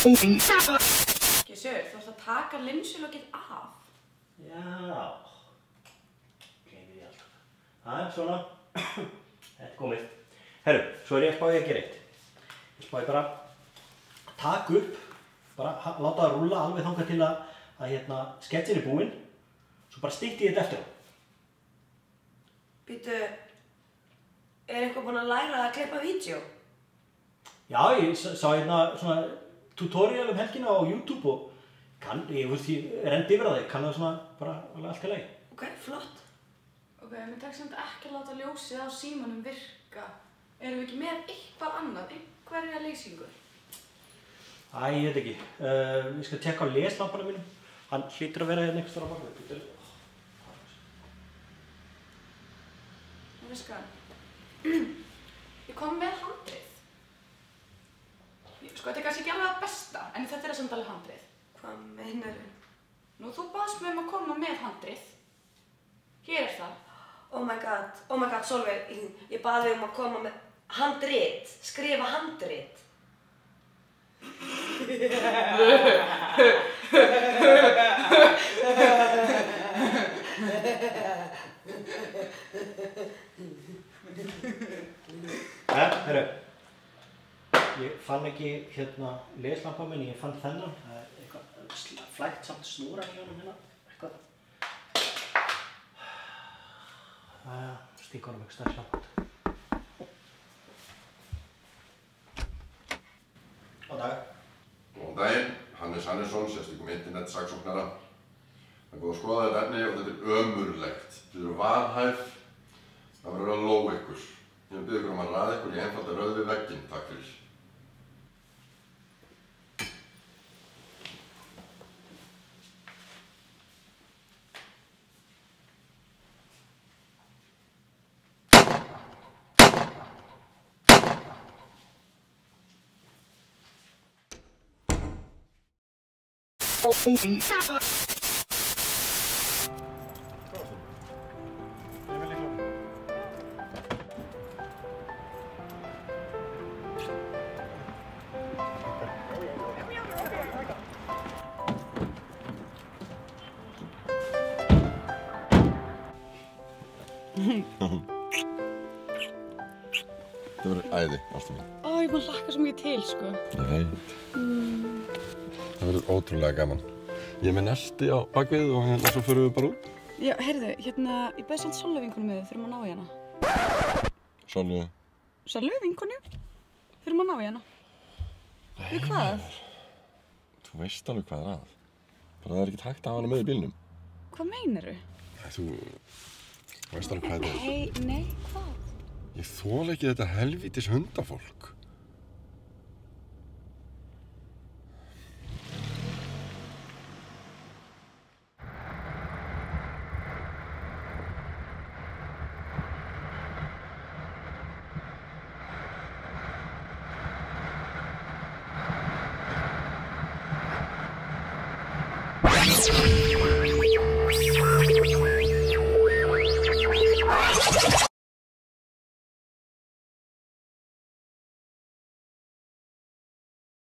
Gissur, þú ert að taka linsulokið af. Já. Gleymið ég alltaf. Það svona. Þetta er komið. Herru, svo ég að spá ég að gera eitt. Ég spá ég bara að taka upp, bara láta það rúlla alveg þangað til að sketsin er búinn. Svo bara stytti ég þetta eftir á. Býtu, er eitthvað búinn að læra að klippa vídeo? Já, ég sá svona tutorial helgina á YouTube og ég rendi yfir að það, kann það svona bara allt í lagi. Ok, flott. Ok, mér tekst samt ekki að láta ljósið á símanum virka. Erum við ekki með eitthvað annað, einhverja lýsingu? Æ, ég veit ekki. Ég skal tekka á leslampanum mínum. Hann hlýtur að vera hérna einhvers staðar á bakvið. Ég veist hvað. Ég kom með handrið. Sko, þetta er kannski ekki alveg það besta, en þetta er samt alveg handrið. Hvað meinarðu? Nú, þú baðst mig að koma með handrið. Hér er það. Oh my god, Solveig, ég baði að koma með handrit, skrifa handrit. Herru, ég fann ekki leslampa minni, ég fann þennan. Það er eitthvað flækt samt snúran í honum hérna, eitthvað. Stík honum ekki stærst langt. Góðan dag. Góðan daginn, Hannes Hannesson, sérstökum internetsaksóknara. Það er búið að skoða þetta efni og þetta er ömurlegt. Þið eru vanhæf, það verður að lóa ykkur. Ég vil biðja ykkur að raða ykkur í einfalda röð við vegginn, takk fyrir. Það verður æði, ástin mín. Ó, ég maður hlakka svo mikið til, sko. Ég veit. Það verður ótrúlega gaman. Ég er með nesti á bakvið og svo förum við bara út. Já, heyrðu, ég bauð samt Sollu vinkonu með þið, þurfum að ná í hana. Sollu? Sollu vinkonu? Þurfum að ná í hana. Við hvað? Þú veist alveg hvað er að. Bara það er ekki hægt að hafa hana með í bílnum. Hvað meinarðu? Þú veist alveg hvað þetta er. Nei, hvað? Ég þoli ekki þetta helvítis hundafólk. Yes.